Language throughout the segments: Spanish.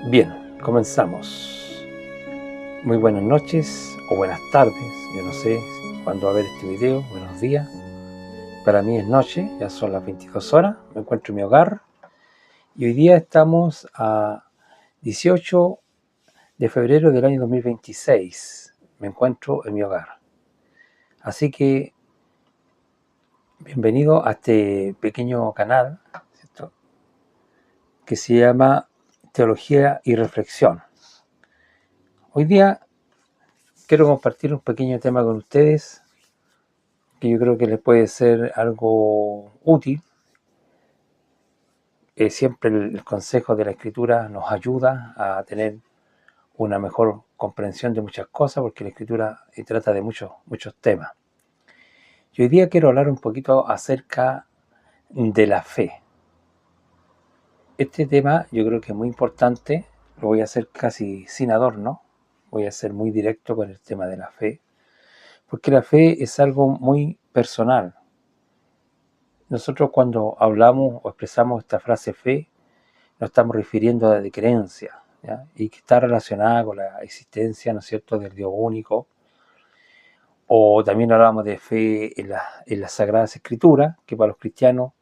Bien, comenzamos. Muy buenas noches o buenas tardes, yo no sé cuándo va a ver este video, buenos días. Para mí es noche, ya son las 22 horas, me encuentro en mi hogar y hoy día estamos a 18 de febrero del año 2026. Me encuentro en mi hogar. Así que bienvenido a este pequeño canal, ¿cierto?, que se llama Teología y Reflexión. Hoy día quiero compartir un pequeño tema con ustedes que yo creo que les puede ser algo útil. Siempre el consejo de la Escritura nos ayuda a tener una mejor comprensión de muchas cosas, porque la Escritura trata de muchos temas. Y hoy día quiero hablar un poquito acerca de la fe. Este tema yo creo que es muy importante, lo voy a hacer casi sin adorno, voy a ser muy directo con el tema de la fe, porque la fe es algo muy personal. Nosotros cuando hablamos o expresamos esta frase fe, nos estamos refiriendo a de creencia, ¿ya?, y que está relacionada con la existencia, ¿no es cierto?, del Dios único. O también hablamos de fe en las Sagradas Escrituras, que para los cristianos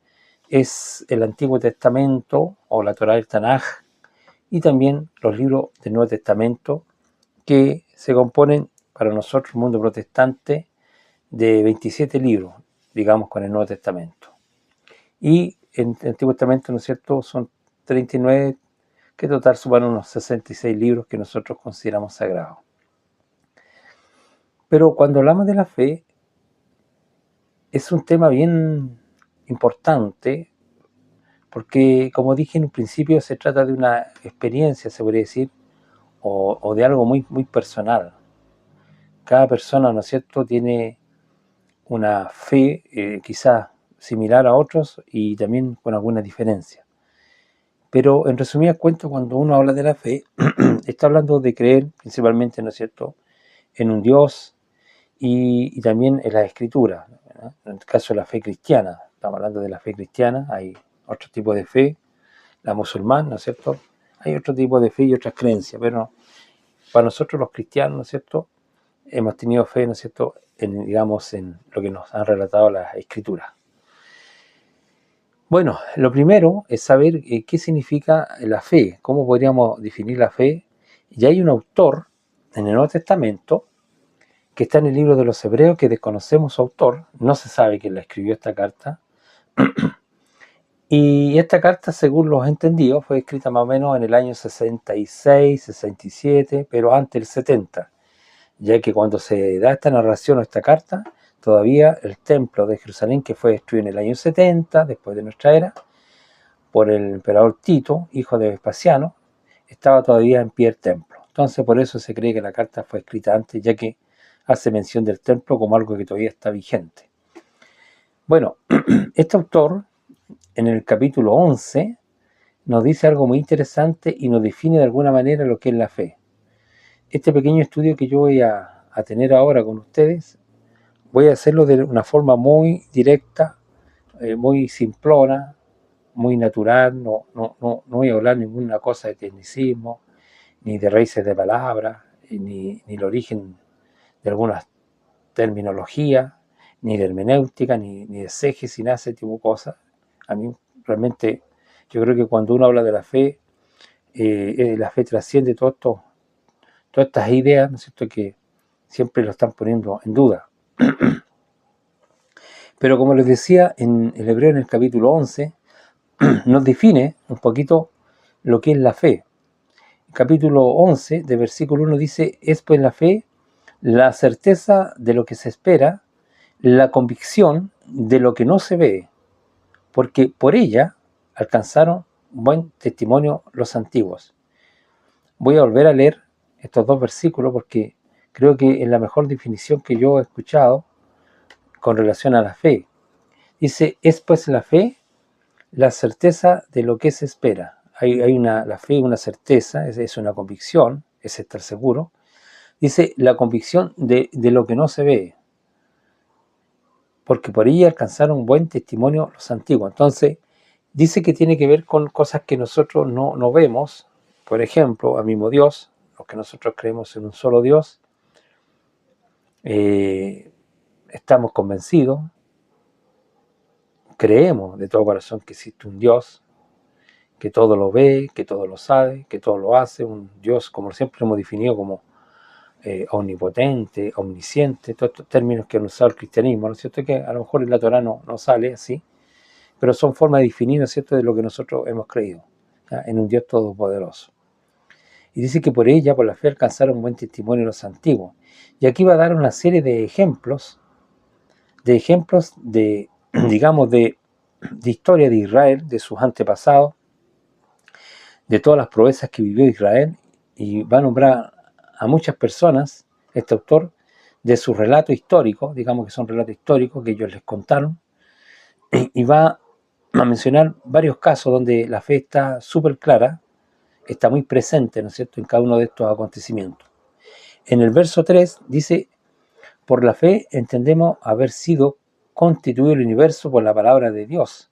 es el Antiguo Testamento o la Torá del Tanaj, y también los libros del Nuevo Testamento, que se componen para nosotros, el mundo protestante, de 27 libros, digamos, con el Nuevo Testamento. Y en el Antiguo Testamento, ¿no es cierto?, son 39, que total suman unos 66 libros que nosotros consideramos sagrados. Pero cuando hablamos de la fe, es un tema bien importante, porque como dije en un principio, se trata de una experiencia, se podría decir, o de algo muy, muy personal. Cada persona, ¿no es cierto?, tiene una fe quizás similar a otros y también con alguna diferencia. Pero en resumidas cuentas, cuando uno habla de la fe, está hablando de creer principalmente, ¿no es cierto?, en un Dios y también en la Escritura, ¿no? En el caso de la fe cristiana, estamos hablando de la fe cristiana, hay otro tipo de fe, la musulmana, ¿no es cierto?, hay otro tipo de fe y otras creencias, pero para nosotros los cristianos, ¿no es cierto?, hemos tenido fe, ¿no es cierto?, digamos, en lo que nos han relatado las Escrituras. Bueno, lo primero es saber qué significa la fe, cómo podríamos definir la fe. Y hay un autor en el Nuevo Testamento que está en el libro de los Hebreos, que desconocemos su autor, no se sabe quién la escribió esta carta. Y esta carta, según los entendidos, fue escrita más o menos en el año 66, 67, pero antes del 70, ya que cuando se da esta narración o esta carta, todavía el templo de Jerusalén, que fue destruido en el año 70, después de nuestra era, por el emperador Tito, hijo de Vespasiano, estaba todavía en pie el templo. Entonces por eso se cree que la carta fue escrita antes, ya que hace mención del templo como algo que todavía está vigente. Bueno, este autor, en el capítulo 11, nos dice algo muy interesante y nos define de alguna manera lo que es la fe. Este pequeño estudio que yo voy a tener ahora con ustedes, voy a hacerlo de una forma muy directa, muy simplona, muy natural, no voy a hablar ninguna cosa de tecnicismo, ni de raíces de palabras, ni el origen de algunas terminologías, ni de hermenéutica, ni de exégesis, ni nada de ese tipo de cosas. A mí realmente, yo creo que cuando uno habla de la fe trasciende todas estas ideas, ¿no es cierto?, que siempre lo están poniendo en duda. Pero como les decía, en el Hebreo, en el capítulo 11, nos define un poquito lo que es la fe. El capítulo 11, de versículo 1 dice: es pues la fe la certeza de lo que se espera, la convicción de lo que no se ve, porque por ella alcanzaron buen testimonio los antiguos. Voy a volver a leer estos dos versículos porque creo que es la mejor definición que yo he escuchado con relación a la fe. Dice: es pues la fe la certeza de lo que se espera. La fe, una certeza, es una convicción, es estar seguro. Dice la convicción de lo que no se ve, porque por ella alcanzaron buen testimonio los antiguos. Entonces, dice que tiene que ver con cosas que nosotros no vemos, por ejemplo, al mismo Dios, los que nosotros creemos en un solo Dios, estamos convencidos, creemos de todo corazón que existe un Dios, que todo lo ve, que todo lo sabe, que todo lo hace, un Dios, como siempre hemos definido, como omnipotente, omnisciente, todos estos términos que han usado el cristianismo, ¿no es cierto? Que a lo mejor en la Torá no sale así, pero son formas de definir, ¿no es cierto?, de lo que nosotros hemos creído, ¿ya?, en un Dios todopoderoso. Y dice que por ella, por la fe, alcanzaron buen testimonio los antiguos. Y aquí va a dar una serie de ejemplos, digamos, de historia de Israel, de sus antepasados, de todas las proezas que vivió Israel, y va a nombrar a muchas personas, este autor, de su relato histórico, digamos que son relatos históricos que ellos les contaron, y va a mencionar varios casos donde la fe está súper clara, está muy presente, ¿no es cierto?, en cada uno de estos acontecimientos. En el verso 3 dice: por la fe entendemos haber sido constituido el universo por la palabra de Dios,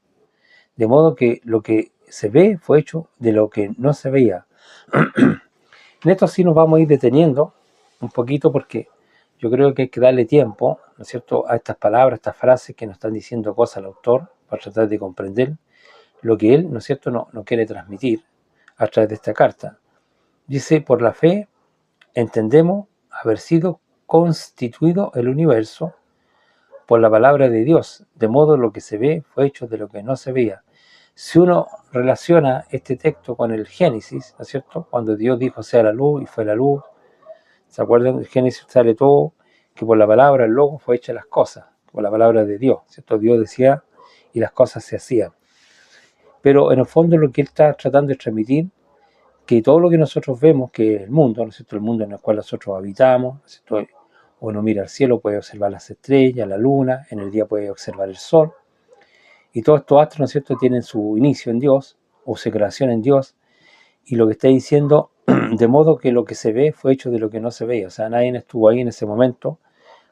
de modo que lo que se ve fue hecho de lo que no se veía. En esto sí nos vamos a ir deteniendo un poquito, porque yo creo que hay que darle tiempo, ¿no es cierto?, a estas palabras, estas frases que nos están diciendo cosas al autor, para tratar de comprender lo que él, ¿no es cierto?, no quiere transmitir a través de esta carta. Dice: por la fe entendemos haber sido constituido el universo por la palabra de Dios, de modo lo que se ve fue hecho de lo que no se veía. Si uno relaciona este texto con el Génesis, ¿no es cierto?, cuando Dios dijo sea la luz y fue la luz, ¿se acuerdan? El Génesis sale todo, que por la palabra, el logo, fue hecha las cosas, por la palabra de Dios, ¿cierto? Dios decía y las cosas se hacían. Pero en el fondo lo que él está tratando de transmitir, que todo lo que nosotros vemos, que es el mundo, ¿no es cierto?, el mundo en el cual nosotros habitamos, ¿no es cierto?, uno mira al cielo, puede observar las estrellas, la luna, en el día puede observar el sol, y todos estos astros, ¿no es cierto?, tienen su inicio en Dios, o su creación en Dios, y lo que está diciendo, de modo que lo que se ve fue hecho de lo que no se veía. O sea, nadie estuvo ahí en ese momento,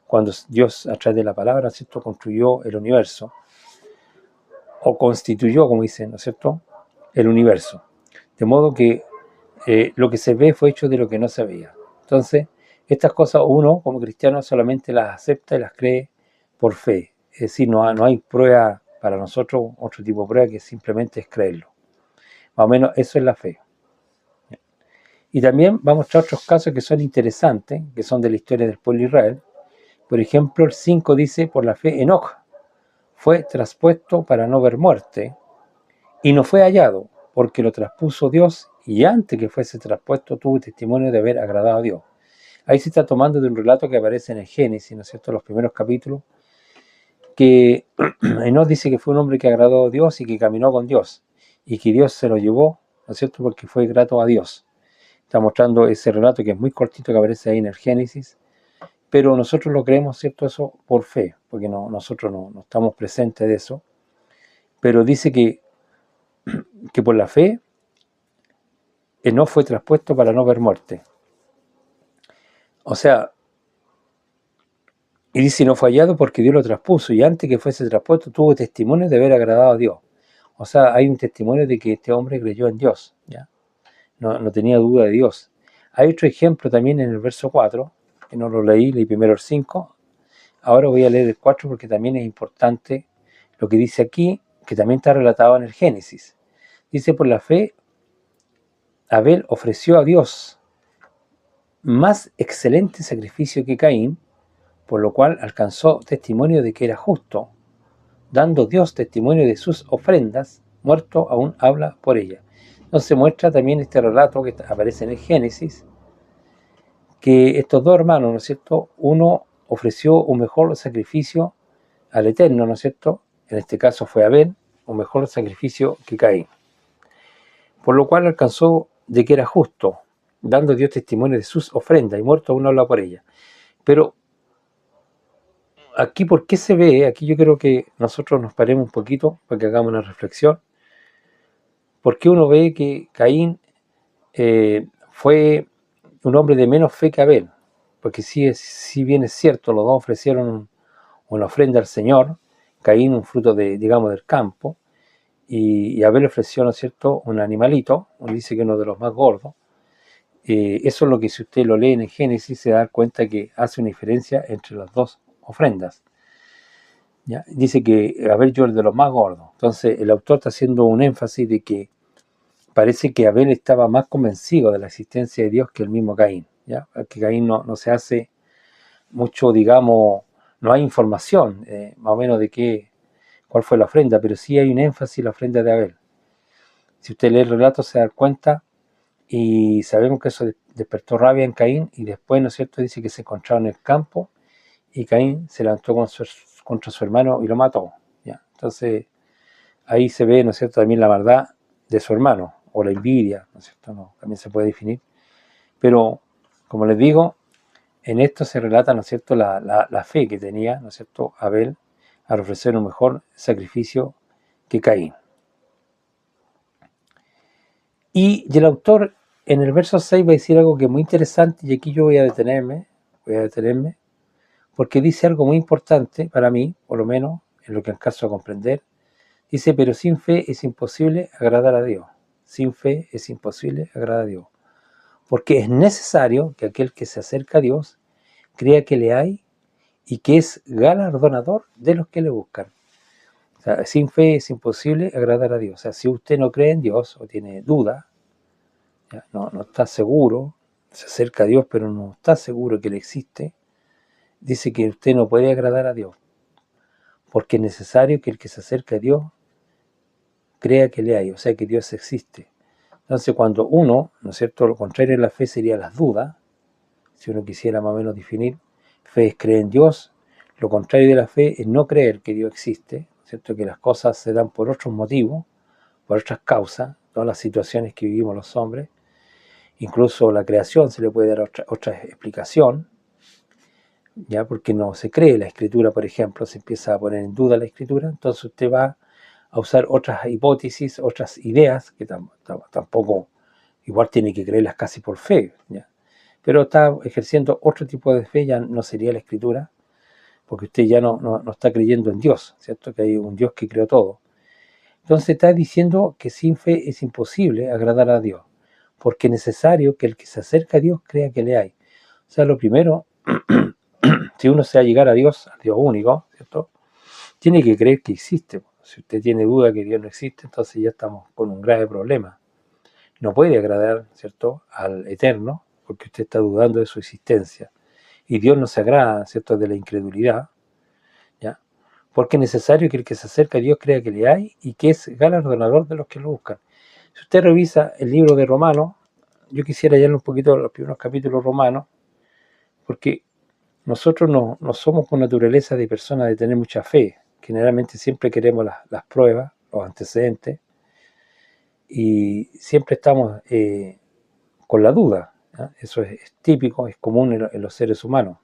cuando Dios, a través de la palabra, ¿no es cierto?, construyó el universo, o constituyó, como dicen, ¿no es cierto?, el universo. De modo que lo que se ve fue hecho de lo que no se veía. Entonces, estas cosas uno, como cristiano, solamente las acepta y las cree por fe. Es decir, no hay prueba para nosotros, otro tipo de prueba, que simplemente es creerlo. Más o menos eso es la fe. Y también va a mostrar otros casos que son interesantes, que son de la historia del pueblo de Israel. Por ejemplo, el 5 dice: por la fe Enoc fue traspuesto para no ver muerte, y no fue hallado, porque lo traspuso Dios, y antes que fuese traspuesto tuvo testimonio de haber agradado a Dios. Ahí se está tomando de un relato que aparece en el Génesis, ¿no es cierto?, los primeros capítulos, que Enoc dice que fue un hombre que agradó a Dios y que caminó con Dios, y que Dios se lo llevó, ¿no es cierto?, porque fue grato a Dios. Está mostrando ese relato que es muy cortito, que aparece ahí en el Génesis, pero nosotros lo creemos, ¿cierto?, eso por fe, porque nosotros no estamos presentes de eso, pero dice que por la fe no fue traspuesto para no ver muerte. O sea, y dice: no fue hallado porque Dios lo traspuso, y antes que fuese traspuesto tuvo testimonio de haber agradado a Dios. O sea, hay un testimonio de que este hombre creyó en Dios, ¿ya? No tenía duda de Dios. Hay otro ejemplo también en el verso 4, que no lo leí primero el 5, ahora voy a leer el 4 porque también es importante lo que dice aquí, que también está relatado en el Génesis. Dice: por la fe Abel ofreció a Dios más excelente sacrificio que Caín, por lo cual alcanzó testimonio de que era justo, dando Dios testimonio de sus ofrendas, muerto aún habla por ella. Entonces muestra también este relato que aparece en el Génesis, que estos dos hermanos, ¿no es cierto?, uno ofreció un mejor sacrificio al Eterno, ¿no es cierto?, en este caso fue Abel, un mejor sacrificio que Caín, por lo cual alcanzó de que era justo, dando Dios testimonio de sus ofrendas, y muerto aún habla por ella. Pero aquí, ¿por qué se ve? Aquí yo creo que nosotros nos paremos un poquito para que hagamos una reflexión. ¿Por qué uno ve que Caín fue un hombre de menos fe que Abel? Porque si bien es cierto, los dos ofrecieron una ofrenda al Señor, Caín un fruto digamos, del campo, y Abel ofreció, ¿no es cierto?, un animalito, dice que uno de los más gordos, Eso es lo que si usted lo lee en el Génesis se da cuenta que hace una diferencia entre las dos ofrendas. ¿Ya? Dice que Abel yo el de los más gordos. Entonces el autor está haciendo un énfasis de que parece que Abel estaba más convencido de la existencia de Dios que el mismo Caín. ¿Ya? Porque Caín no se hace mucho, digamos, no hay información más o menos de cuál fue la ofrenda, pero sí hay un énfasis en la ofrenda de Abel. Si usted lee el relato se da cuenta y sabemos que eso despertó rabia en Caín y después, ¿no es cierto?, dice que se encontraron en el campo y Caín se levantó contra su hermano y lo mató. ¿Ya? Entonces ahí se ve, ¿no es cierto?, también la maldad de su hermano o la envidia, ¿no es cierto?, no, también se puede definir. Pero, como les digo, en esto se relata, ¿no es cierto?, la fe que tenía, ¿no es cierto?, Abel al ofrecer un mejor sacrificio que Caín. Y el autor en el verso 6 va a decir algo que es muy interesante y aquí yo voy a detenerme, porque dice algo muy importante para mí, por lo menos en lo que alcanzo a comprender. Dice, pero sin fe es imposible agradar a Dios. Sin fe es imposible agradar a Dios. Porque es necesario que aquel que se acerca a Dios crea que le hay y que es galardonador de los que le buscan. O sea, sin fe es imposible agradar a Dios. O sea, si usted no cree en Dios o tiene duda, no está seguro, se acerca a Dios pero no está seguro que Él existe, dice que usted no puede agradar a Dios. Porque es necesario que el que se acerca a Dios crea que le hay, o sea que Dios existe. Entonces cuando uno, ¿no es cierto?, lo contrario de la fe sería las dudas, si uno quisiera más o menos definir, fe es creer en Dios, lo contrario de la fe es no creer que Dios existe, ¿no es cierto?, que las cosas se dan por otros motivos, por otras causas, todas las situaciones que vivimos los hombres, incluso la creación se le puede dar otra explicación, ya porque no se cree la escritura, por ejemplo, se empieza a poner en duda la escritura, entonces usted va a usar otras hipótesis, otras ideas, que tampoco, igual tiene que creerlas casi por fe, ¿ya? Pero está ejerciendo otro tipo de fe, ya no sería la escritura, porque usted ya no está creyendo en Dios, ¿cierto? Que hay un Dios que creó todo. Entonces está diciendo que sin fe es imposible agradar a Dios, porque es necesario que el que se acerca a Dios crea que le hay. O sea, lo primero, si uno se va a llegar a Dios, al Dios único, ¿cierto?, tiene que creer que existe. Si usted tiene duda que Dios no existe, entonces ya estamos con un grave problema. No puede agradar, ¿cierto?, al Eterno, porque usted está dudando de su existencia. Y Dios no se agrada, ¿cierto?, de la incredulidad, ¿ya? Porque es necesario que el que se acerca a Dios crea que le hay y que es galardonador de los que lo buscan. Si usted revisa el libro de Romanos, yo quisiera leer un poquito los primeros capítulos romanos, porque nosotros no somos con naturaleza de personas de tener mucha fe. Generalmente siempre queremos las pruebas, los antecedentes, y siempre estamos con la duda, ¿ya? Eso es típico, es común en los seres humanos.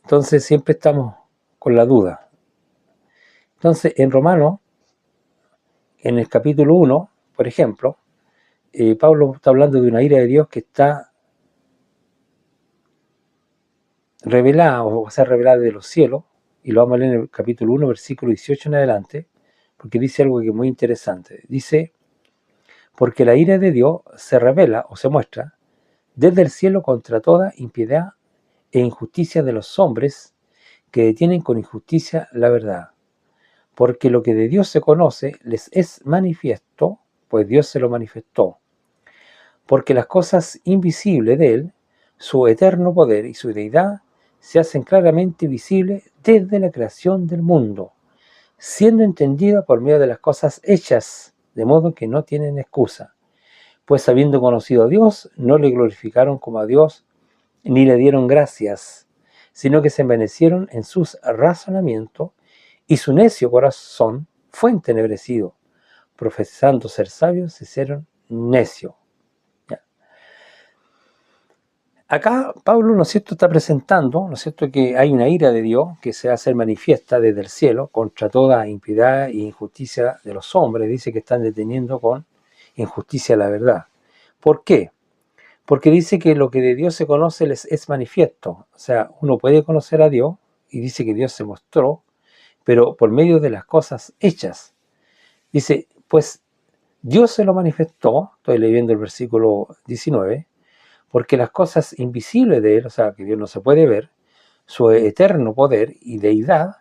Entonces siempre estamos con la duda. Entonces en Romanos, en el capítulo 1, por ejemplo, Pablo está hablando de una ira de Dios que está revelada, o sea, revelada de los cielos, y lo vamos a leer en el capítulo 1, versículo 18 en adelante, porque dice algo que es muy interesante. Dice, porque la ira de Dios se revela o se muestra desde el cielo contra toda impiedad e injusticia de los hombres que detienen con injusticia la verdad. Porque lo que de Dios se conoce les es manifiesto, pues Dios se lo manifestó. Porque las cosas invisibles de Él, su eterno poder y su deidad, se hacen claramente visibles desde la creación del mundo, siendo entendida por medio de las cosas hechas, de modo que no tienen excusa. Pues habiendo conocido a Dios, no le glorificaron como a Dios, ni le dieron gracias, sino que se envanecieron en sus razonamientos, y su necio corazón fue entenebrecido. Profesando ser sabios, se hicieron necios. Acá Pablo, ¿no es cierto?, está presentando, ¿no es cierto?, que hay una ira de Dios que se va a hacer manifiesta desde el cielo contra toda impiedad e injusticia de los hombres. Dice que están deteniendo con injusticia la verdad. ¿Por qué? Porque dice que lo que de Dios se conoce les es manifiesto. O sea, uno puede conocer a Dios y dice que Dios se mostró, pero por medio de las cosas hechas. Dice, pues Dios se lo manifestó, estoy leyendo el versículo 19, porque las cosas invisibles de Él, o sea, que Dios no se puede ver, su eterno poder y deidad,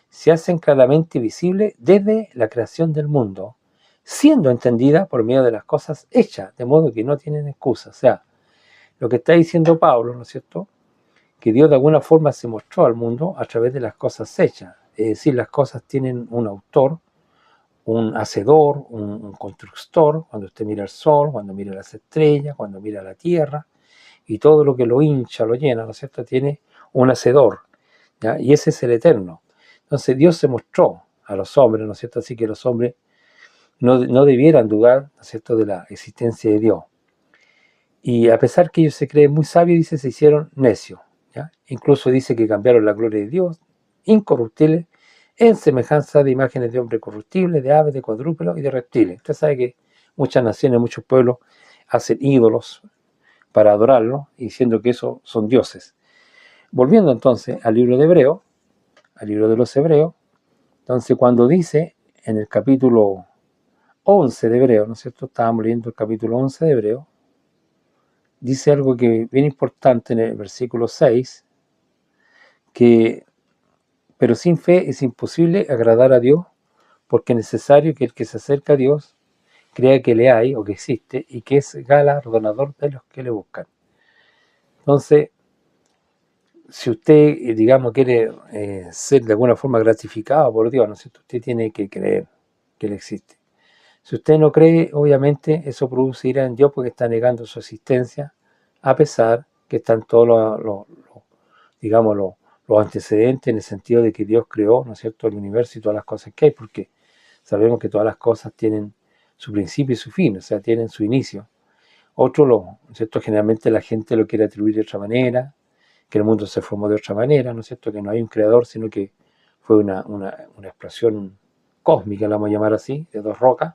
se hacen claramente visibles desde la creación del mundo, siendo entendida por medio de las cosas hechas, de modo que no tienen excusa. O sea, lo que está diciendo Pablo, ¿no es cierto?, que Dios de alguna forma se mostró al mundo a través de las cosas hechas, es decir, las cosas tienen un autor, un hacedor, un constructor. Cuando usted mira el sol, cuando mira las estrellas, cuando mira la tierra, y todo lo que lo hincha, lo llena, ¿no es cierto?, tiene un hacedor, ¿ya? Y ese es el eterno. Entonces Dios se mostró a los hombres, ¿no es cierto?, así que los hombres no debieran dudar, ¿no es cierto?, de la existencia de Dios. Y a pesar que ellos se creen muy sabios, dice, se hicieron necios, ¿ya? Incluso dice que cambiaron la gloria de Dios, incorruptible, en semejanza de imágenes de hombres corruptibles, de aves, de cuadrúpedos y de reptiles. Usted sabe que muchas naciones, muchos pueblos hacen ídolos para adorarlo, diciendo que esos son dioses. Volviendo entonces al libro de Hebreo, al libro de los Hebreos, entonces cuando dice en el capítulo 11 de Hebreo, ¿no es cierto?, estábamos leyendo el capítulo 11 de Hebreo, dice algo que es bien importante en el versículo 6, que pero sin fe es imposible agradar a Dios, porque es necesario que el que se acerca a Dios crea que le hay o que existe y que es galardonador de los que le buscan. Entonces, si usted, digamos, quiere ser de alguna forma gratificado por Dios, ¿no es cierto?, usted tiene que creer que Él existe. Si usted no cree, obviamente eso produce ira en Dios porque está negando su existencia, a pesar que están todos digamos, los antecedentes en el sentido de que Dios creó, ¿no es cierto?, el universo y todas las cosas que hay, porque sabemos que todas las cosas tienen su principio y su fin, o sea, tienen su inicio. Otro, ¿no es cierto?, generalmente la gente lo quiere atribuir de otra manera, que el mundo se formó de otra manera, ¿no es cierto?, que no hay un creador, sino que fue una explosión cósmica, la vamos a llamar así, de dos rocas,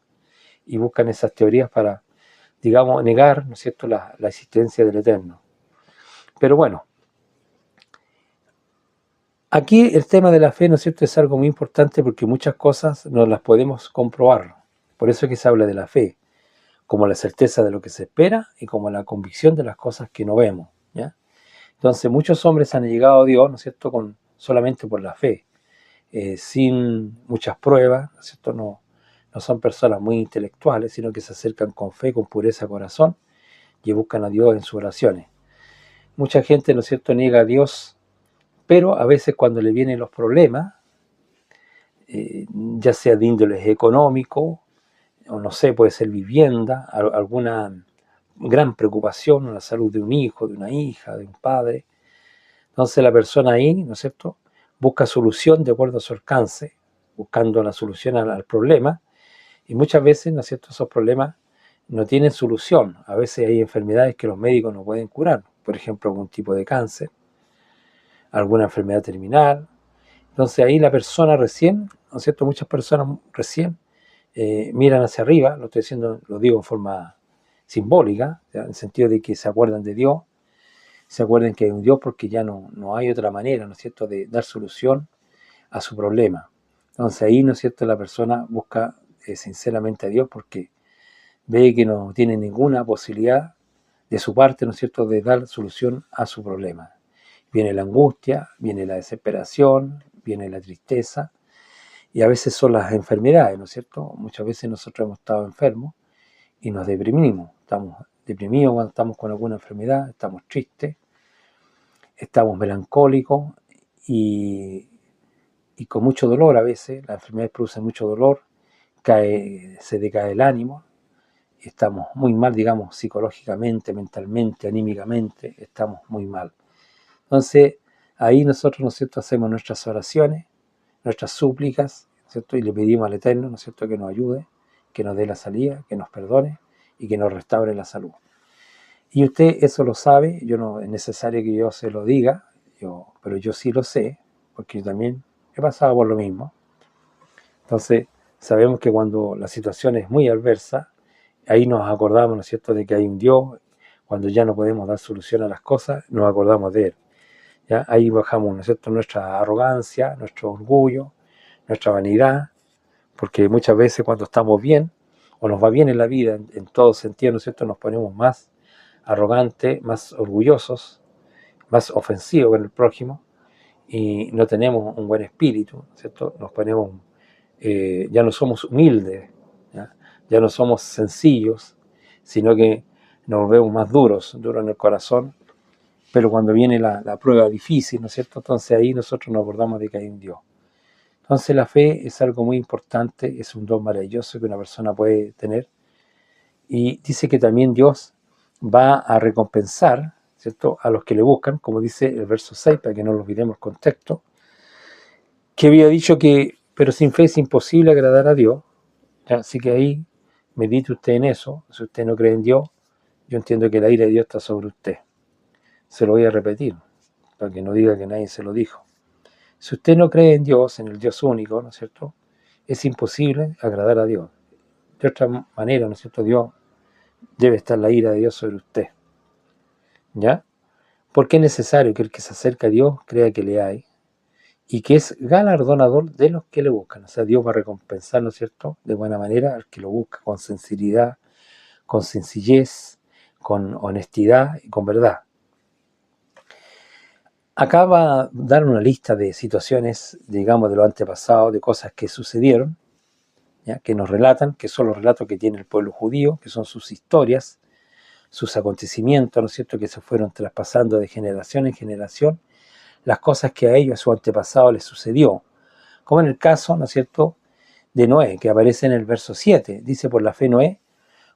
y buscan esas teorías para, digamos, negar, ¿no es cierto?, la existencia del Eterno. Pero bueno, aquí el tema de la fe, ¿no es cierto?, es algo muy importante porque muchas cosas no las podemos comprobar. Por eso es que se habla de la fe, como la certeza de lo que se espera y como la convicción de las cosas que no vemos, ¿ya? Entonces muchos hombres han llegado a Dios, ¿no es cierto?, solamente por la fe, sin muchas pruebas, ¿no es cierto?, no son personas muy intelectuales, sino que se acercan con fe, con pureza de corazón y buscan a Dios en sus oraciones. Mucha gente, ¿no es cierto?, niega a Dios, pero a veces cuando le vienen los problemas, ya sea de índole económico, o no sé, puede ser vivienda, alguna gran preocupación, la salud de un hijo, de una hija, de un padre. Entonces la persona ahí, ¿no es cierto?, busca solución de acuerdo a su alcance, buscando la solución al problema, y muchas veces, ¿no es cierto?, esos problemas no tienen solución. A veces hay enfermedades que los médicos no pueden curar, por ejemplo, algún tipo de cáncer, alguna enfermedad terminal. Entonces ahí la persona recién, ¿no es cierto?, muchas personas recién miran hacia arriba, lo estoy diciendo, lo digo en forma simbólica, ¿ya?, en el sentido de que se acuerdan de Dios, se acuerden que hay un Dios porque ya no hay otra manera, ¿no es cierto?, de dar solución a su problema. Entonces ahí, ¿no es cierto?, la persona busca sinceramente a Dios porque ve que no tiene ninguna posibilidad de su parte, ¿no es cierto?, de dar solución a su problema. Viene la angustia, viene la desesperación, viene la tristeza, y a veces son las enfermedades, ¿no es cierto? Muchas veces nosotros hemos estado enfermos y nos deprimimos. Estamos deprimidos cuando estamos con alguna enfermedad, estamos tristes, estamos melancólicos y con mucho dolor a veces. Las enfermedades producen mucho dolor, se decae el ánimo, estamos muy mal, digamos, psicológicamente, mentalmente, anímicamente, estamos muy mal. Entonces, ahí nosotros, ¿no es cierto?, hacemos nuestras oraciones, nuestras súplicas, ¿no es cierto?, y le pedimos al Eterno, ¿no es cierto?, que nos ayude, que nos dé la salida, que nos perdone y que nos restaure la salud. Y usted eso lo sabe, yo no es necesario que yo se lo diga, pero yo sí lo sé, porque yo también he pasado por lo mismo. Entonces, sabemos que cuando la situación es muy adversa, ahí nos acordamos, ¿no es cierto?, de que hay un Dios. Cuando ya no podemos dar solución a las cosas, nos acordamos de Él, ¿ya? Ahí bajamos, ¿no es cierto?, nuestra arrogancia, nuestro orgullo, nuestra vanidad, porque muchas veces cuando estamos bien, o nos va bien en la vida, en todo sentido, ¿no es cierto?, nos ponemos más arrogantes, más orgullosos, más ofensivos con el prójimo, y no tenemos un buen espíritu, ¿no es cierto? Nos ponemos, ya no somos humildes, ya no somos sencillos, sino que nos volvemos más duros en el corazón, pero cuando viene la prueba difícil, ¿no es cierto?, entonces ahí nosotros nos acordamos de que hay un Dios. Entonces la fe es algo muy importante, es un don maravilloso que una persona puede tener, y dice que también Dios va a recompensar, ¿cierto?, a los que le buscan, como dice el verso 6, para que no lo olvidemos el contexto, que había dicho que, pero sin fe es imposible agradar a Dios, ¿ya? Así que ahí medite usted en eso. Si usted no cree en Dios, yo entiendo que la ira de Dios está sobre usted. Se lo voy a repetir, para que no diga que nadie se lo dijo. Si usted no cree en Dios, en el Dios único, ¿no es cierto?, es imposible agradar a Dios. De otra manera, ¿no es cierto?, Dios debe estar la ira de Dios sobre usted, ¿ya? Porque es necesario que el que se acerca a Dios crea que le hay y que es galardonador de los que le buscan. O sea, Dios va a recompensar, ¿no es cierto?, de buena manera al que lo busca con sinceridad, con sencillez, con honestidad y con verdad. Acá va a dar una lista de situaciones, digamos, de lo antepasado, de cosas que sucedieron, ¿ya?, que nos relatan, que son los relatos que tiene el pueblo judío, que son sus historias, sus acontecimientos, ¿no es cierto?, que se fueron traspasando de generación en generación, las cosas que a ellos, a su antepasado, les sucedió. Como en el caso, ¿no es cierto?, de Noé, que aparece en el verso 7. Dice: por la fe Noé,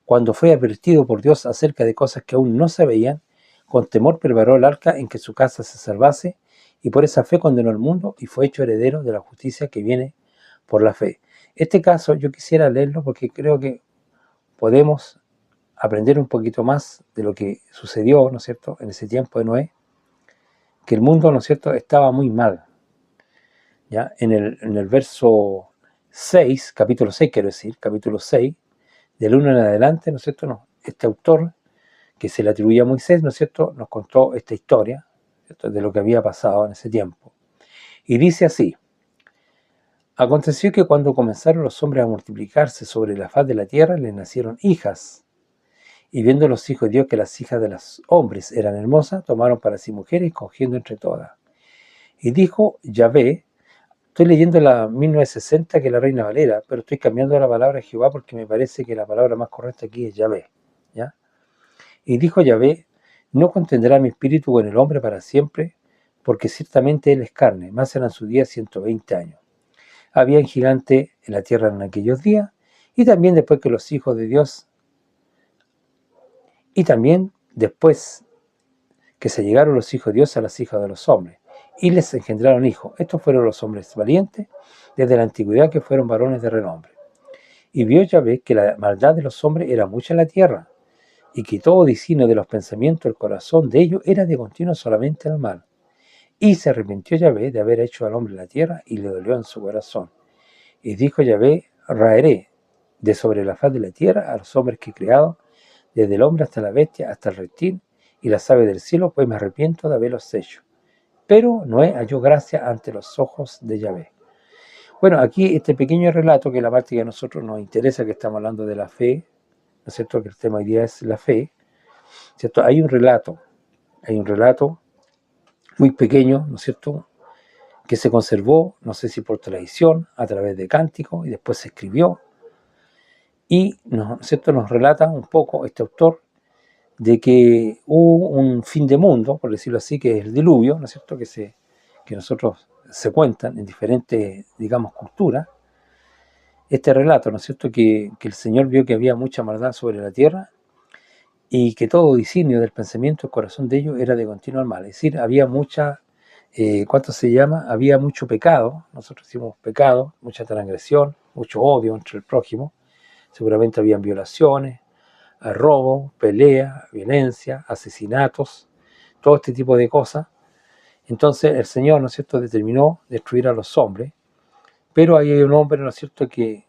cuando fue advertido por Dios acerca de cosas que aún no se veían, con temor preparó el arca en que su casa se salvase, y por esa fe condenó al mundo y fue hecho heredero de la justicia que viene por la fe. Este caso yo quisiera leerlo porque creo que podemos aprender un poquito más de lo que sucedió, ¿no es cierto?, en ese tiempo de Noé, que el mundo, ¿no es cierto?, estaba muy mal. ¿Ya? En el verso 6, capítulo 6 quiero decir, capítulo 6, del 1 en adelante, ¿no es cierto?, no, este autor, que se le atribuye a Moisés, ¿no es cierto?, nos contó esta historia, ¿cierto?, de lo que había pasado en ese tiempo. Y dice así: aconteció que cuando comenzaron los hombres a multiplicarse sobre la faz de la tierra, les nacieron hijas. Y viendo los hijos de Dios que las hijas de los hombres eran hermosas, tomaron para sí mujeres, escogiendo entre todas. Y dijo Yahvé, estoy leyendo la 1960, que es la Reina Valera, pero estoy cambiando la palabra Jehová porque me parece que la palabra más correcta aquí es Yahvé, ¿ya? Y dijo Yahvé: no contendrá mi espíritu con el hombre para siempre, porque ciertamente él es carne, más serán sus días 120 años. Había un gigante en la tierra en aquellos días, y también después que los hijos de Dios, y también después que se llegaron los hijos de Dios a las hijas de los hombres, y les engendraron hijos. Estos fueron los hombres valientes desde la antigüedad, que fueron varones de renombre. Y vio Yahvé que la maldad de los hombres era mucha en la tierra, y que todo designio de los pensamientos del corazón de ellos era de continuo solamente el mal. Y se arrepintió Yahvé de haber hecho al hombre en la tierra, y le dolió en su corazón. Y dijo Yahvé: raeré de sobre la faz de la tierra a los hombres que he creado, desde el hombre hasta la bestia, hasta el reptil y las aves del cielo, pues me arrepiento de haberlos hecho. Pero Noé halló gracia ante los ojos de Yahvé. Bueno, aquí este pequeño relato, que es la parte que a nosotros nos interesa, que estamos hablando de la fe, ¿no es cierto?, que el tema hoy día es la fe, ¿cierto? Hay un relato muy pequeño, ¿no es cierto?, que se conservó, no sé si por tradición, a través de cánticos, y después se escribió, y ¿no es cierto?, nos relata un poco este autor de que hubo un fin de mundo, por decirlo así, que es el diluvio, ¿no es cierto?, que nosotros se cuentan en diferentes, digamos, culturas. Este relato, ¿no es cierto?, que el Señor vio que había mucha maldad sobre la tierra y que todo disignio del pensamiento, el corazón de ellos era de continuo mal. Es decir, había mucha, ¿cuánto se llama? Había mucho pecado, nosotros decimos pecado, mucha transgresión, mucho odio entre el prójimo. Seguramente habían violaciones, robo, pelea, violencia, asesinatos, todo este tipo de cosas. Entonces el Señor, ¿no es cierto?, determinó destruir a los hombres, pero hay un hombre, ¿no es cierto?, que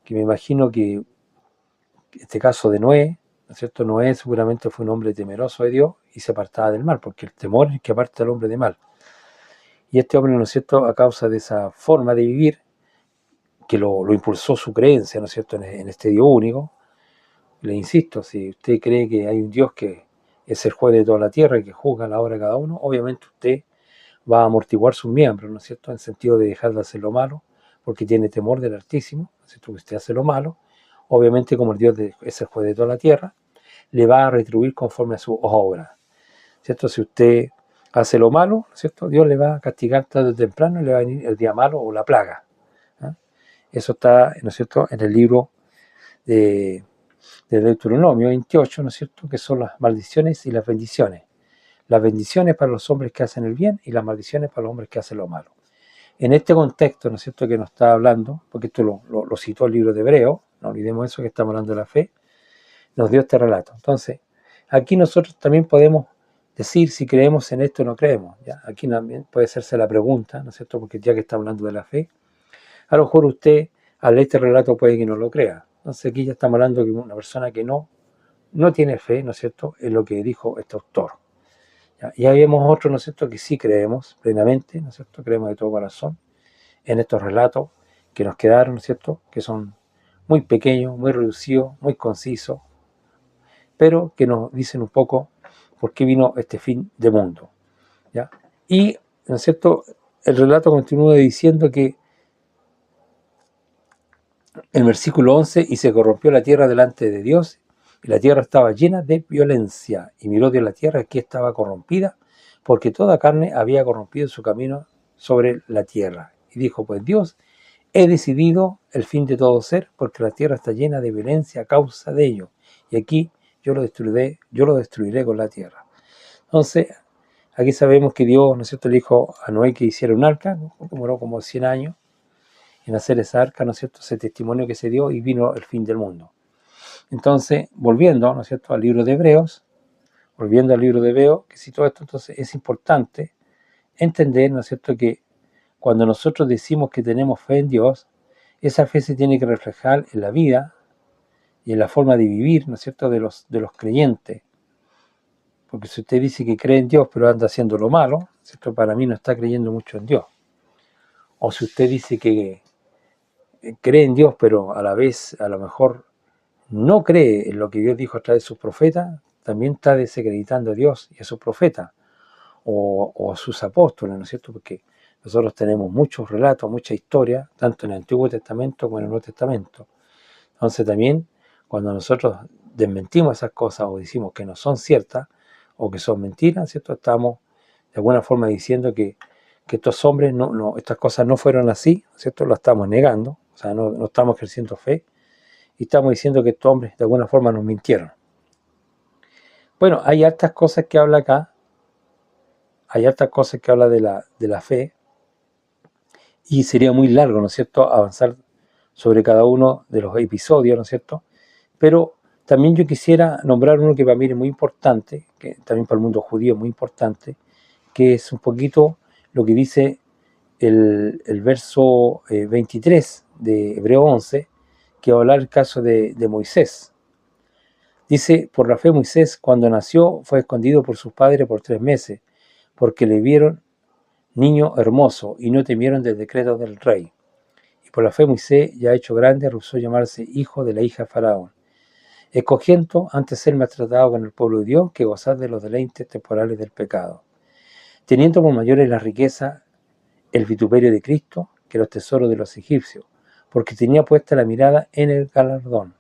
me imagino que este caso de Noé, ¿no es cierto?, Noé seguramente fue un hombre temeroso de Dios y se apartaba del mal, porque el temor es que aparta al hombre de mal. Y este hombre, ¿no es cierto?, a causa de esa forma de vivir, que lo impulsó su creencia, ¿no es cierto?, en este Dios único, Le insisto, si usted cree que hay un Dios que es el juez de toda la tierra y que juzga la obra de cada uno, obviamente usted va a amortiguar sus miembros, ¿no es cierto?, en el sentido de dejar de hacer lo malo, porque tiene temor del Altísimo, ¿no es cierto?, que usted hace lo malo, obviamente como el Dios es el juez de toda la tierra, le va a retribuir conforme a sus obras, ¿cierto? Si usted hace lo malo, ¿no es cierto?, Dios le va a castigar tarde o temprano y le va a venir el día malo o la plaga. ¿Eh? Eso está, ¿no es cierto?, en el libro de Deuteronomio 28, ¿no es cierto?, que son las maldiciones y las bendiciones. Las bendiciones para los hombres que hacen el bien y las maldiciones para los hombres que hacen lo malo. En este contexto, ¿no es cierto?, que nos está hablando, porque esto lo citó el libro de Hebreo, no olvidemos eso, que estamos hablando de la fe, nos dio este relato. Entonces, aquí nosotros también podemos decir si creemos en esto o no creemos. ¿Ya? Aquí también puede hacerse la pregunta, ¿no es cierto?, porque ya que está hablando de la fe, a lo mejor usted al leer este relato puede que no lo crea. Entonces aquí ya estamos hablando de una persona que no tiene fe, ¿no es cierto?, en lo que dijo este autor. ¿Ya? Y ahí vemos otros, ¿no es cierto?, que sí creemos plenamente, ¿no es cierto?, creemos de todo corazón en estos relatos que nos quedaron, ¿no es cierto?, que son muy pequeños, muy reducidos, muy concisos, pero que nos dicen un poco por qué vino este fin de mundo. ¿Ya? Y, ¿no es cierto?, el relato continúa diciendo que el versículo 11, y se corrompió la tierra delante de Dios, y la tierra estaba llena de violencia, y miró Dios la tierra que estaba corrompida, porque toda carne había corrompido su camino sobre la tierra. Y dijo, pues Dios, he decidido el fin de todo ser, porque la tierra está llena de violencia a causa de ello, y aquí yo lo destruiré con la tierra. Entonces, aquí sabemos que Dios, ¿no es cierto?, le dijo a Noé que hiciera un arca, ¿no?, demoró como 100 años en hacer esa arca, ¿no es cierto?, ese testimonio que se dio, y vino el fin del mundo. Entonces, volviendo, ¿no es cierto?, al libro de Hebreos, que si todo esto, entonces es importante entender, ¿no es cierto?, que cuando nosotros decimos que tenemos fe en Dios, esa fe se tiene que reflejar en la vida y en la forma de vivir, ¿no es cierto?, de los creyentes. Porque si usted dice que cree en Dios pero anda haciendo lo malo, ¿cierto?, para mí no está creyendo mucho en Dios. O si usted dice que cree en Dios pero a la vez a lo mejor no cree en lo que Dios dijo a través de sus profetas, también está desacreditando a Dios y a sus profetas o a sus apóstoles, ¿no es cierto?, porque nosotros tenemos muchos relatos, mucha historia, tanto en el Antiguo Testamento como en el Nuevo Testamento. Entonces también, cuando nosotros desmentimos esas cosas o decimos que no son ciertas o que son mentiras, ¿cierto?, estamos de alguna forma diciendo que estos hombres, estas cosas no fueron así, ¿cierto?, lo estamos negando, o sea, no estamos ejerciendo fe, y estamos diciendo que estos hombres de alguna forma nos mintieron. Bueno, hay hartas cosas que habla acá, hay hartas cosas que habla de la fe, y sería muy largo, ¿no es cierto?, avanzar sobre cada uno de los episodios, ¿no es cierto?, pero también yo quisiera nombrar uno que para mí es muy importante, que también para el mundo judío es muy importante, que es un poquito lo que dice el verso 23 de Hebreo 11, que va a hablar el caso de Moisés. Dice, por la fe Moisés, cuando nació, fue escondido por sus padres por 3 meses, porque le vieron niño hermoso y no temieron del decreto del rey. Y por la fe Moisés, ya hecho grande, rehusó llamarse hijo de la hija de Faraón, escogiendo antes ser maltratado con el pueblo de Dios que gozar de los deleites temporales del pecado, teniendo por mayores la riqueza, el vituperio de Cristo, que los tesoros de los egipcios, porque tenía puesta la mirada en el galardón.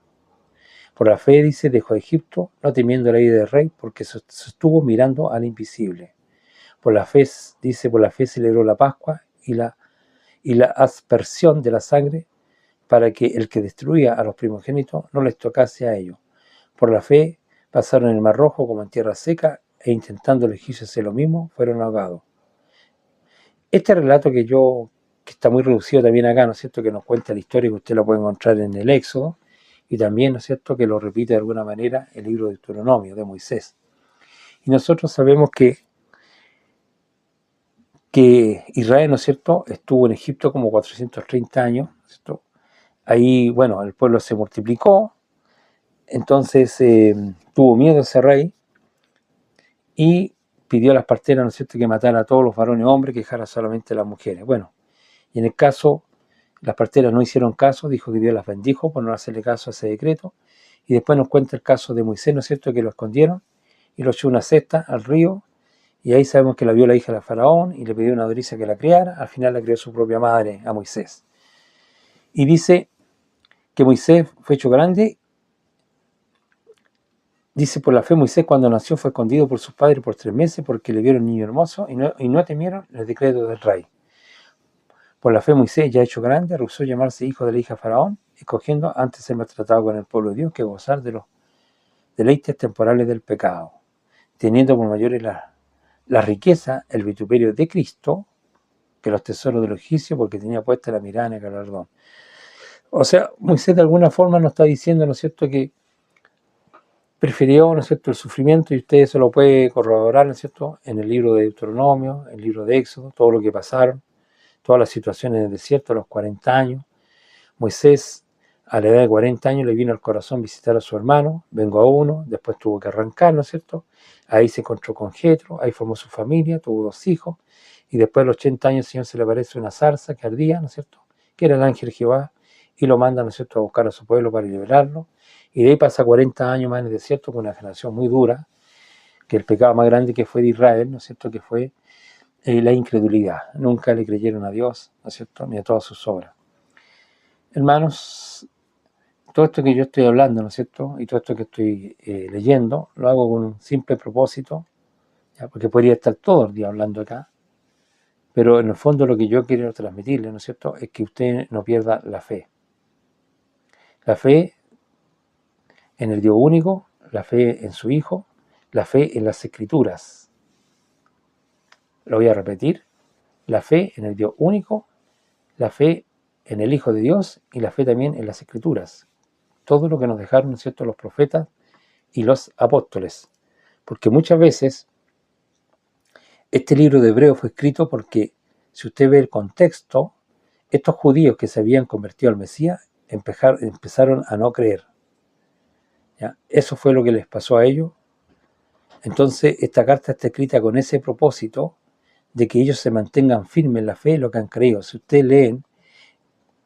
Por la fe, dice, dejó a Egipto, no temiendo la ira del rey, porque se estuvo mirando al invisible. Por la fe, dice, por la fe celebró la Pascua y la aspersión de la sangre, para que el que destruía a los primogénitos no les tocase a ellos. Por la fe pasaron el mar rojo como en tierra seca, e intentando los egipcios hacer lo mismo, fueron ahogados. Este relato que está muy reducido también acá, ¿no es cierto?, que nos cuenta la historia, que usted lo puede encontrar en el Éxodo, y también, ¿no es cierto?, que lo repite de alguna manera el libro de Deuteronomio, de Moisés. Y nosotros sabemos que Israel, ¿no es cierto?, estuvo en Egipto como 430 años, ¿no es cierto? Ahí, bueno, el pueblo se multiplicó, entonces tuvo miedo ese rey, y pidió a las parteras, ¿no es cierto?, que matara a todos los varones hombres, que dejara solamente a las mujeres. Bueno, y en el caso, las parteras no hicieron caso, dijo que Dios las bendijo por no hacerle caso a ese decreto, Y después nos cuenta el caso de Moisés, ¿no es cierto?, que lo escondieron y lo echó una cesta al río, y ahí sabemos que la vio la hija de Faraón y le pidió a una nodriza que la criara. Al final la crió su propia madre a Moisés. Y dice que Moisés fue hecho grande. Dice, por la fe Moisés cuando nació fue escondido por sus padres por 3 meses porque le vieron niño hermoso y no temieron el decreto del rey. Por la fe Moisés, ya hecho grande, rehusó llamarse hijo de la hija de Faraón, escogiendo antes ser maltratado con el pueblo de Dios que gozar de los deleites temporales del pecado, teniendo por mayores la riqueza, el vituperio de Cristo, que los tesoros de los egipcios, porque tenía puesta la mirada en el galardón. O sea, Moisés de alguna forma nos está diciendo, ¿no es cierto?, que prefirió, ¿no es cierto?, el sufrimiento, y usted se lo puede corroborar, ¿no es cierto?, en el libro de Deuteronomio, en el libro de Éxodo, todo lo que pasaron, todas las situaciones en el desierto, a los 40 años. Moisés, a la edad de 40 años, le vino al corazón visitar a su hermano, vengo a uno, después tuvo que arrancar, ¿no es cierto? Ahí se encontró con Jetro, ahí formó su familia, tuvo 2 hijos, y después de los 80 años el Señor se le aparece una zarza que ardía, ¿no es cierto?, que era el ángel Jehová, y lo manda, ¿no es cierto?, a buscar a su pueblo para liberarlo, y de ahí pasa 40 años más en el desierto con una generación muy dura, que el pecado más grande que fue de Israel, ¿no es cierto?, que fue la incredulidad. Nunca le creyeron a Dios, ¿no es cierto?, ni a todas sus obras. Hermanos, todo esto que yo estoy hablando, ¿no es cierto?, y todo esto que estoy leyendo, lo hago con un simple propósito, ¿ya?, porque podría estar todo el día hablando acá, pero en el fondo lo que yo quiero transmitirle, ¿no es cierto?, es que usted no pierda la fe. La fe en el Dios único, la fe en su Hijo, la fe en las Escrituras. Lo voy a repetir: la fe en el Dios único, la fe en el Hijo de Dios y la fe también en las Escrituras. Todo lo que nos dejaron, ¿no es cierto?, los profetas y los apóstoles. Porque muchas veces este libro de Hebreos fue escrito porque, si usted ve el contexto, estos judíos que se habían convertido al Mesías empezaron a no creer. ¿Ya? Eso fue lo que les pasó a ellos. Entonces esta carta está escrita con ese propósito de que ellos se mantengan firmes en la fe, en lo que han creído. Si ustedes leen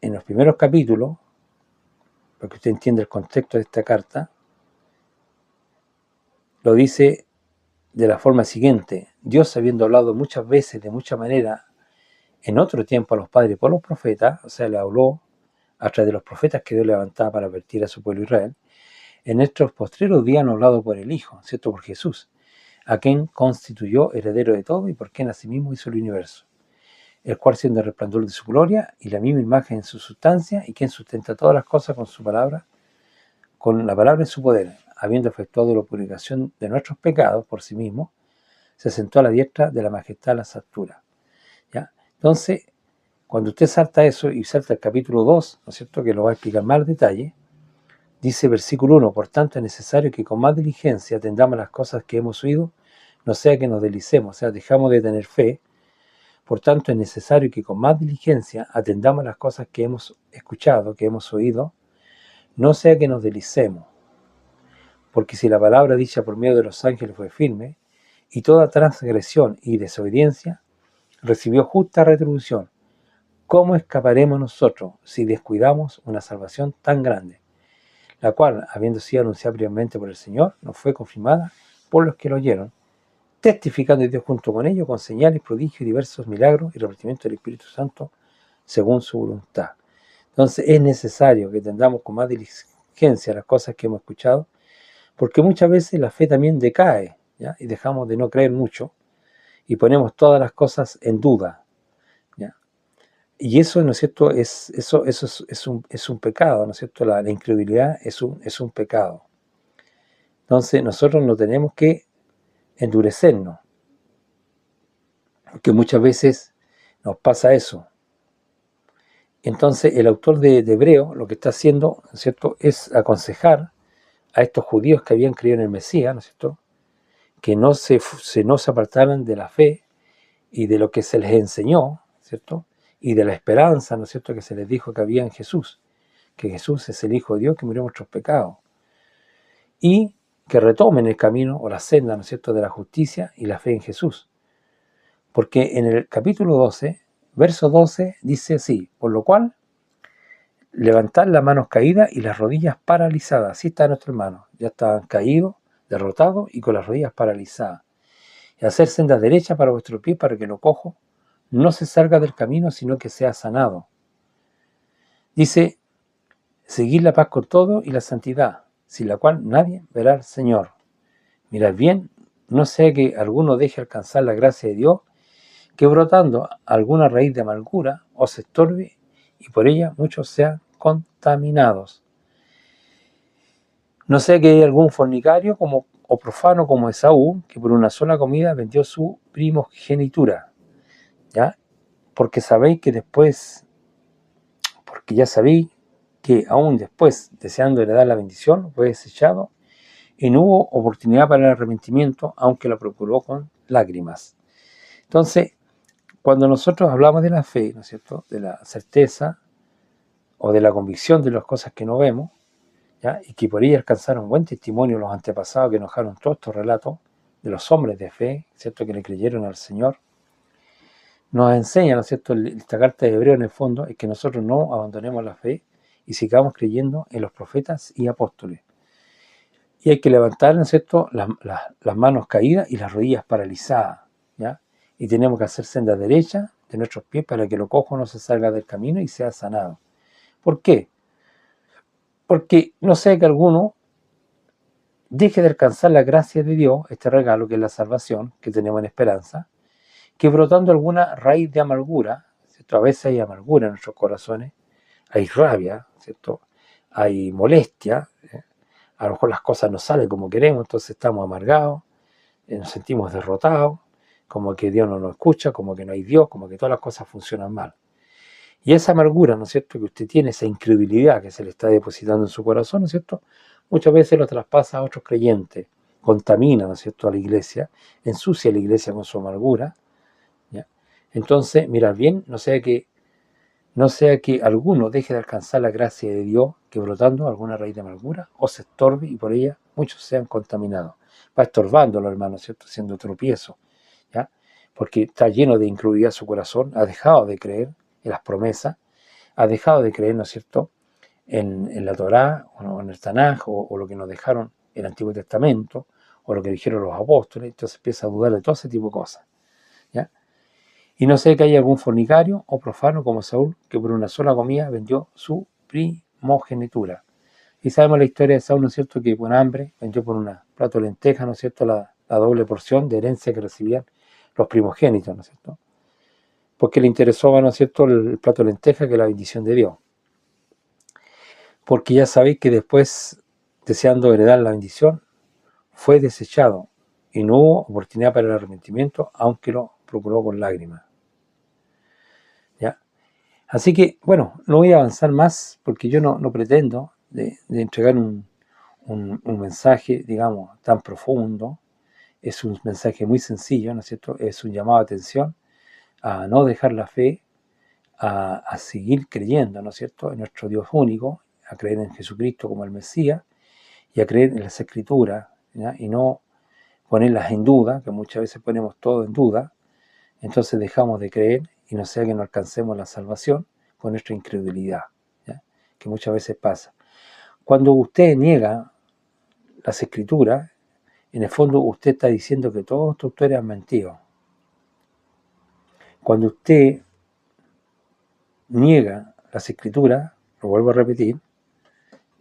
en los primeros capítulos, para que usted entienda el contexto de esta carta, lo dice de la forma siguiente: Dios, habiendo hablado muchas veces, de mucha manera, en otro tiempo a los padres por los profetas, o sea, le habló a través de los profetas que Dios levantaba para advertir a su pueblo Israel, en estos postreros días han hablado por el Hijo, ¿cierto?, por Jesús, a quien constituyó heredero de todo y por quien asimismo hizo el universo, el cual, siendo el resplandor de su gloria y la misma imagen en su sustancia, y quien sustenta todas las cosas con su palabra, con la palabra en su poder, habiendo efectuado la purificación de nuestros pecados por sí mismo, se sentó a la diestra de la majestad de las alturas. ¿Ya? Entonces, cuando usted salta eso y salta el capítulo 2, ¿no es cierto?, que lo va a explicar más en detalle, dice versículo 1, por tanto es necesario que con más diligencia atendamos las cosas que hemos oído, no sea que nos deslicemos, o sea, dejamos de tener fe. Por tanto es necesario que con más diligencia atendamos las cosas que hemos escuchado, que hemos oído, no sea que nos deslicemos. Porque si la palabra dicha por medio de los ángeles fue firme, y toda transgresión y desobediencia recibió justa retribución, ¿cómo escaparemos nosotros si descuidamos una salvación tan grande, la cual, habiendo sido anunciada previamente por el Señor, nos fue confirmada por los que lo oyeron, testificando Dios junto con ellos con señales, prodigios y diversos milagros y repartimiento del Espíritu Santo según su voluntad? Entonces es necesario que tengamos con más diligencia las cosas que hemos escuchado, porque muchas veces la fe también decae, ¿ya?, y dejamos de no creer mucho y ponemos todas las cosas en duda, ¿ya? Y eso, ¿no es cierto?, es un pecado, ¿no es cierto? La incredulidad es un pecado. Entonces nosotros no tenemos que endurecernos, porque muchas veces nos pasa eso. Entonces el autor de Hebreo lo que está haciendo, ¿no es cierto?, es aconsejar a estos judíos que habían creído en el Mesías, ¿no es cierto?, que no se apartaran de la fe y de lo que se les enseñó, ¿cierto?, y de la esperanza, ¿no es cierto?, que se les dijo que había en Jesús, que Jesús es el Hijo de Dios que murió en nuestros pecados, y que retomen el camino o la senda, ¿no es cierto?, de la justicia y la fe en Jesús. Porque en el capítulo 12, verso 12, dice así: por lo cual levantar las manos caídas y las rodillas paralizadas. Así está nuestro hermano, ya estaban caídos, derrotados y con las rodillas paralizadas. Y hacer sendas derechas para vuestro pie, para que lo cojo no se salga del camino, sino que sea sanado. Dice, seguir la paz con todo y la santidad, sin la cual nadie verá al Señor. Mirad bien, no sea que alguno deje alcanzar la gracia de Dios, que brotando alguna raíz de amargura os estorbe y por ella muchos sean contaminados. No sea que haya algún fornicario o profano como Esaú, que por una sola comida vendió su primogenitura, ¿ya? Porque ya sabéis que aún después, deseando heredar la bendición, fue desechado y no hubo oportunidad para el arrepentimiento, aunque la procuró con lágrimas. Entonces, cuando nosotros hablamos de la fe, ¿no es cierto?, de la certeza o de la convicción de las cosas que no vemos, ¿ya?, y que por ella alcanzaron buen testimonio los antepasados que nos dejaron todos estos relatos de los hombres de fe, ¿cierto?, que le creyeron al Señor, nos enseña, ¿no es cierto?, esta carta de Hebreo en el fondo, es que nosotros no abandonemos la fe y sigamos creyendo en los profetas y apóstoles. Y hay que levantar, ¿no es cierto?, las manos caídas y las rodillas paralizadas, ¿ya? Y tenemos que hacer sendas derechas de nuestros pies para que lo cojo no se salga del camino y sea sanado. ¿Por qué? Porque no sea que alguno deje de alcanzar la gracia de Dios, este regalo que es la salvación, que tenemos en esperanza, que brotando alguna raíz de amargura, ¿cierto? A veces hay amargura en nuestros corazones, hay rabia, ¿cierto?, hay molestia, a lo mejor las cosas no salen como queremos, entonces estamos amargados, nos sentimos derrotados, como que Dios no nos escucha, como que no hay Dios, como que todas las cosas funcionan mal. Y esa amargura, ¿no es cierto?, que usted tiene, esa incredulidad que se le está depositando en su corazón, ¿no es cierto?, muchas veces lo traspasa a otros creyentes, contamina, ¿no es cierto?, a la iglesia, ensucia a la iglesia con su amargura, ¿ya? Entonces, mirad bien, no sea que alguno deje de alcanzar la gracia de Dios, que brotando alguna raíz de amargura, o se estorbe y por ella muchos sean contaminados. Va estorbándolo, hermano, ¿cierto?, siendo tropiezo, ¿ya? Porque está lleno de incredulidad su corazón, ha dejado de creer en las promesas, ha dejado de creer, ¿no es cierto?, en la Torá, o en el Tanaj, o lo que nos dejaron el Antiguo Testamento, o lo que dijeron los apóstoles, entonces empieza a dudar de todo ese tipo de cosas, ¿ya? Y no sé que haya algún fornicario o profano como Saúl, que por una sola comida vendió su primogenitura. Y sabemos la historia de Saúl, ¿no es cierto?, que con hambre vendió por un plato de lentejas, ¿no es cierto?, la doble porción de herencia que recibían los primogénitos, ¿no es cierto?, porque le interesó, ¿no es cierto?, el plato de lentejas, que es la bendición de Dios. Porque ya sabéis que después, deseando heredar la bendición, fue desechado y no hubo oportunidad para el arrepentimiento, aunque lo procuró con lágrimas. ¿Ya? Así que, bueno, no voy a avanzar más porque yo no pretendo de entregar un mensaje, digamos, tan profundo. Es un mensaje muy sencillo, ¿no es cierto? Es un llamado a atención a no dejar la fe, a seguir creyendo, ¿no es cierto?, en nuestro Dios único, a creer en Jesucristo como el Mesías y a creer en las Escrituras, ¿ya?, y no ponerlas en duda, que muchas veces ponemos todo en duda, entonces dejamos de creer y no sea que no alcancemos la salvación por nuestra incredulidad, ¿ya?, que muchas veces pasa. Cuando usted niega las Escrituras, en el fondo usted está diciendo que todos estos autores han mentido. Cuando usted niega las Escrituras, lo vuelvo a repetir,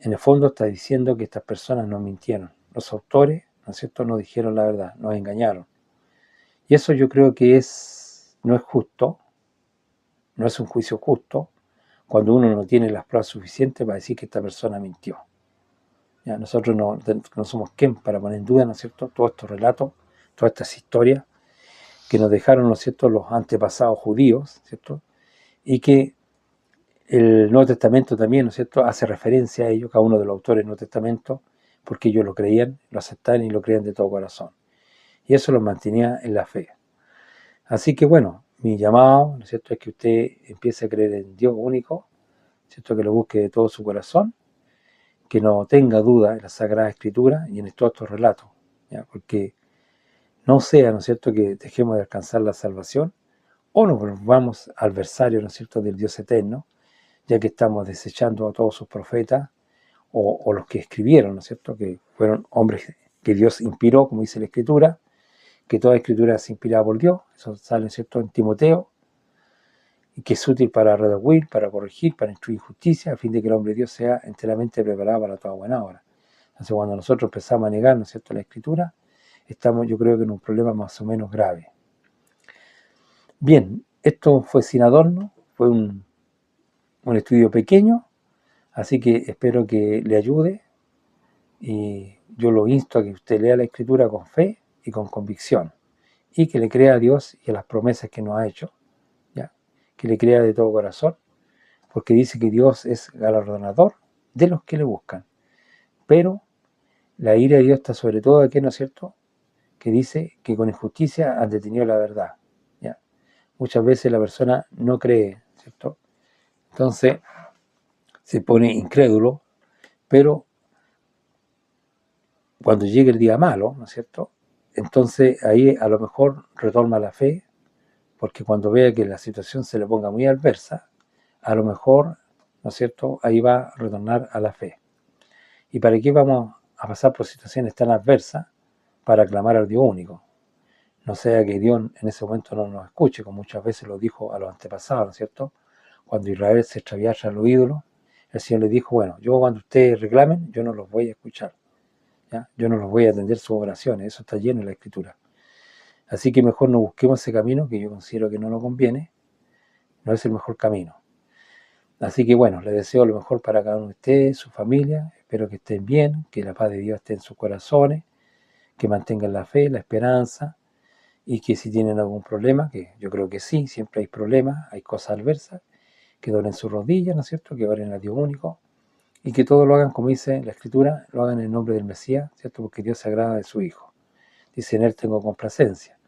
en el fondo está diciendo que estas personas no mintieron. Los autores, ¿no es cierto?, no dijeron la verdad, nos engañaron. Y eso yo creo que no es justo, no es un juicio justo, cuando uno no tiene las pruebas suficientes para decir que esta persona mintió. ¿Ya? Nosotros no somos quien para poner en duda, ¿no es cierto?, todos estos relatos, todas estas historias que nos dejaron, ¿no es cierto?, los antepasados judíos, ¿cierto?, y que el Nuevo Testamento también, ¿no es cierto?, hace referencia a ello, cada uno de los autores del Nuevo Testamento, porque ellos lo creían, lo aceptaban y lo creían de todo corazón. Y eso los mantenía en la fe. Así que bueno, mi llamado, ¿no es cierto?, es que usted empiece a creer en Dios único, ¿cierto?, que lo busque de todo su corazón, que no tenga duda en la Sagrada Escritura y en todos estos relatos, ¿ya?, porque no sea, ¿no es cierto?, que dejemos de alcanzar la salvación o nos volvamos adversarios, ¿no es cierto?, del Dios eterno, ya que estamos desechando a todos sus profetas, o los que escribieron, ¿no es cierto?, que fueron hombres que Dios inspiró, como dice la Escritura, que toda Escritura es inspirada por Dios, eso sale, ¿no es cierto?, en Timoteo, y que es útil para redarguir, para corregir, para instruir justicia, a fin de que el hombre de Dios sea enteramente preparado para toda buena obra. Entonces, cuando nosotros empezamos a negar, ¿no es cierto?, la Escritura, estamos, yo creo que en un problema más o menos grave. Bien, esto fue sin adorno, fue un estudio pequeño, así que espero que le ayude, y yo lo insto a que usted lea la Escritura con fe y con convicción, y que le crea a Dios y a las promesas que nos ha hecho, ¿ya? Que le crea de todo corazón, porque dice que Dios es galardonador de los que le buscan, pero la ira de Dios está sobre todo aquí, ¿no es cierto?, que dice que con injusticia han detenido la verdad, ¿ya? Muchas veces la persona no cree, ¿cierto? Entonces se pone incrédulo, pero cuando llegue el día malo, ¿no es cierto?, entonces ahí a lo mejor retorna la fe, porque cuando vea que la situación se le ponga muy adversa, a lo mejor, ¿no es cierto?, ahí va a retornar a la fe. ¿Y para qué vamos a pasar por situaciones tan adversas? Para clamar al Dios único. No sea que Dios en ese momento no nos escuche, como muchas veces lo dijo a los antepasados, ¿no es cierto? Cuando Israel se extraviaba tras los ídolos, el Señor les dijo, bueno, yo cuando ustedes reclamen, yo no los voy a escuchar, ¿ya? Yo no los voy a atender sus oraciones, eso está lleno en la Escritura. Así que mejor no busquemos ese camino, que yo considero que no nos conviene, no es el mejor camino. Así que bueno, les deseo lo mejor para cada uno de ustedes, su familia, espero que estén bien, que la paz de Dios esté en sus corazones, que mantengan la fe, la esperanza, y que si tienen algún problema, que yo creo que sí, siempre hay problemas, hay cosas adversas, que doblen sus rodillas, ¿no es cierto?, que oren a Dios único, y que todo lo hagan, como dice la Escritura, lo hagan en el nombre del Mesías, ¿cierto?, porque Dios se agrada de su Hijo. Dice, en Él tengo complacencia.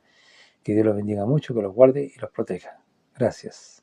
Que Dios los bendiga mucho, que los guarde y los proteja. Gracias.